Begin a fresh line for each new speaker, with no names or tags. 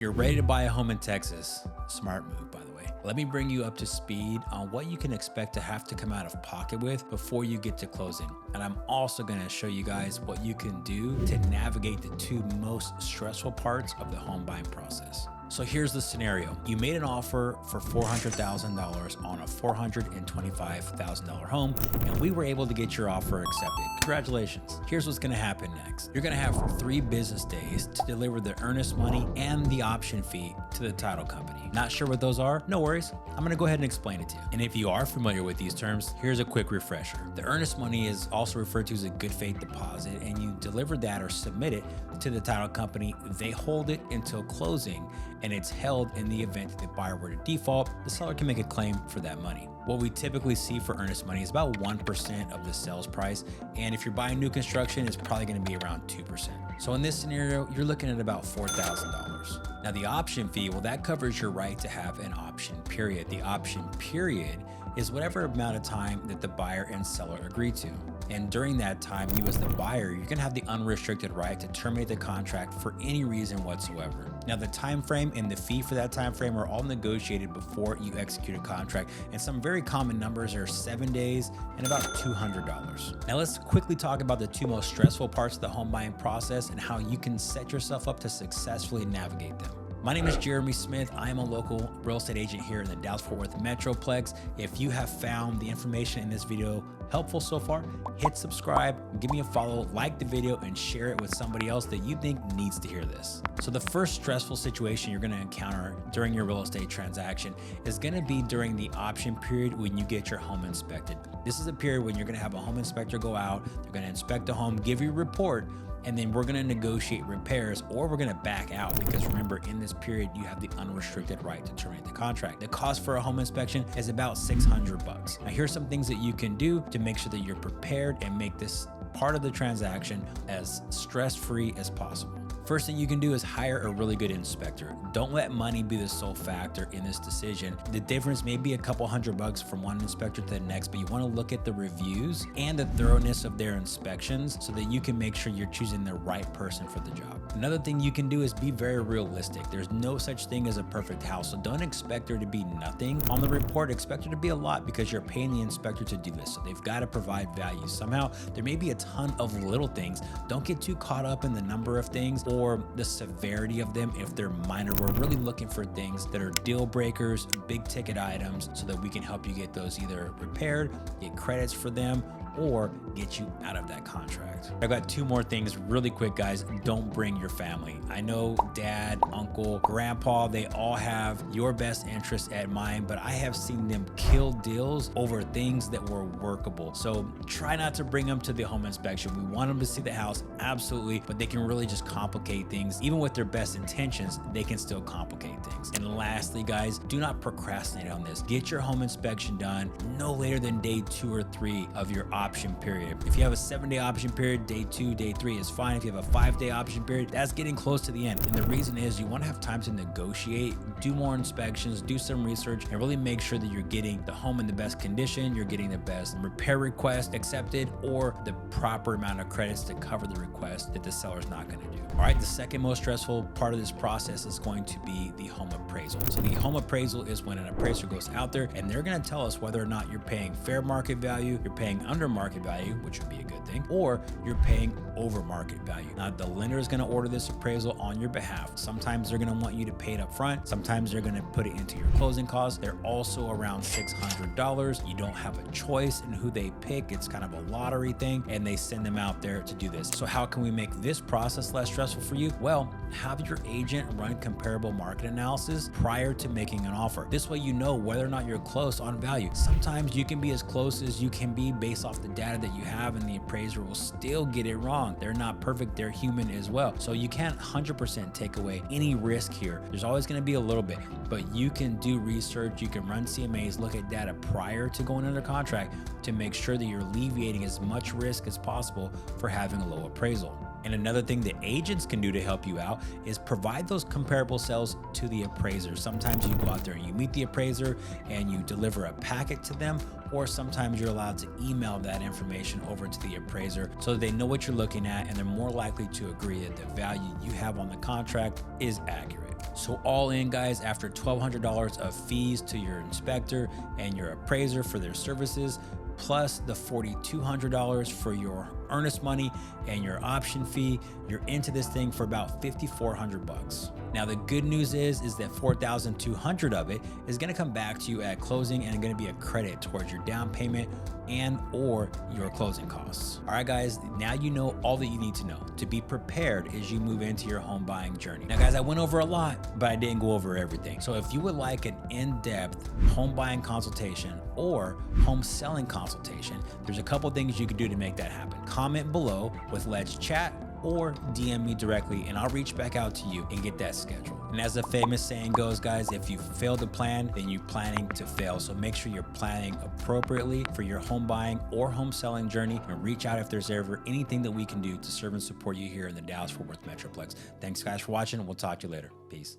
You're ready to buy a home in Texas. Smart move, by the way. Let me bring you up to speed on what you can expect to have to come out of pocket with before you get to closing. And I'm also going to show you guys what you can do to navigate the two most stressful parts of the home buying process. So here's the scenario. You made an offer for $400,000 on a $425,000 home, and we were able to get your offer accepted. Congratulations. Here's what's gonna happen next. You're gonna have 3 business days to deliver the earnest money and the option fee to the title company. Not sure what those are? No worries. I'm gonna go ahead and explain it to you. And if you are familiar with these terms, here's a quick refresher. The earnest money is also referred to as a good faith deposit, and you deliver that or submit it to the title company. They hold it until closing, and it's held in the event that the buyer were to default. The seller can make a claim for that money. What we typically see for earnest money is about 1% of the sales price. And if you're buying new construction, it's probably gonna be around 2%. So in this scenario, you're looking at about $4,000. Now the option fee, well, that covers your right to have an option period. The option period is whatever amount of time that the buyer and seller agree to. And during that time, you as the buyer, you're gonna have the unrestricted right to terminate the contract for any reason whatsoever. Now the time frame and the fee for that time frame are all negotiated before you execute a contract. And some very common numbers are 7 days and about $200. Now let's quickly talk about the two most stressful parts of the home buying process and how you can set yourself up to successfully navigate them. My name is Jeremy Smith. I am a local real estate agent here in the Dallas-Fort Worth Metroplex. If you have found the information in this video helpful so far, hit subscribe, give me a follow, like the video, and share it with somebody else that you think needs to hear this. So the first stressful situation you're gonna encounter during your real estate transaction is gonna be during the option period when you get your home inspected. This is a period when you're gonna have a home inspector go out, they're gonna inspect the home, give you a report, and then we're gonna negotiate repairs, or we're gonna back out, because remember, in this period, you have the unrestricted right to terminate the contract. The cost for a home inspection is about $600. Now here's some things that you can do to make sure that you're prepared and make this part of the transaction as stress-free as possible. First thing you can do is hire a really good inspector. Don't let money be the sole factor in this decision. The difference may be a couple $100 from one inspector to the next, but you want to look at the reviews and the thoroughness of their inspections so that you can make sure you're choosing the right person for the job. Another thing you can do is be very realistic. There's no such thing as a perfect house, so don't expect there to be nothing on the report. Expect there to be a lot, because you're paying the inspector to do this, so they've got to provide value. Somehow there may be a ton of little things. Don't get too caught up in the number of things or the severity of them if they're minor. We're really looking for things that are deal breakers, big ticket items, so that we can help you get those either repaired, get credits for them, or get you out of that contract. I've got 2 more things really quick, guys. Don't bring your family. I know dad, uncle, grandpa, they all have your best interest at mind, but I have seen them kill deals over things that were workable. So try not to bring them to the home inspection. We want them to see the house, absolutely, but they can really just complicate things. Even with their best intentions, they can still complicate things. And lastly, guys, do not procrastinate on this. Get your home inspection done no later than day 2 or 3 of your option period. If you have a 7-day option period, day 2, day 3 is fine. If you have a 5-day option period, that's getting close to the end. And the reason is you want to have time to negotiate, do more inspections, do some research, and really make sure that you're getting the home in the best condition, you're getting the best repair request accepted, or the proper amount of credits to cover the request that the seller's not going to do. All right, the second most stressful part of this process is going to be the home appraisal. So the home appraisal is when an appraiser goes out there and they're going to tell us whether or not you're paying fair market value, you're paying under market value, which would be a good thing, or you're paying over market value. Now, the lender is going to order this appraisal on your behalf. Sometimes they're going to want you to pay it up front. Sometimes they're going to put it into your closing costs. They're also around $600. You don't have a choice in who they pick. It's kind of a lottery thing, and they send them out there to do this. So how can we make this process less stressful for you? Well, have your agent run comparable market analysis prior to making an offer. This way you know whether or not you're close on value. Sometimes you can be as close as you can be based off the data that you have, and the appraiser will still get it wrong. They're not perfect, they're human as well. So you can't 100% take away any risk here. There's always gonna be a little bit, but you can do research, you can run CMAs, look at data prior to going under contract to make sure that you're alleviating as much risk as possible for having a low appraisal. And another thing that agents can do to help you out is provide those comparable sales to the appraiser. Sometimes you go out there and you meet the appraiser and you deliver a packet to them, or sometimes you're allowed to email that information over to the appraiser so that they know what you're looking at and they're more likely to agree that the value you have on the contract is accurate. So all in, guys, after $1,200 of fees to your inspector and your appraiser for their services, plus the $4,200 for your earnest money and your option fee, you're into this thing for about $5,400. Now, the good news is that $4,200 of it is going to come back to you at closing and going to be a credit towards your down payment and or your closing costs. All right, guys, now you know all that you need to know to be prepared as you move into your home buying journey. Now, guys, I went over a lot, but I didn't go over everything. So if you would like an in-depth home buying consultation or home selling consultation, there's a couple things you can do to make that happen. Comment below with Let's Chat or DM me directly and I'll reach back out to you and get that scheduled. And as the famous saying goes, guys, if you fail to plan, then you're planning to fail. So make sure you're planning appropriately for your home buying or home selling journey, and reach out if there's ever anything that we can do to serve and support you here in the Dallas-Fort Worth Metroplex. Thanks, guys, for watching. We'll talk to you later. Peace.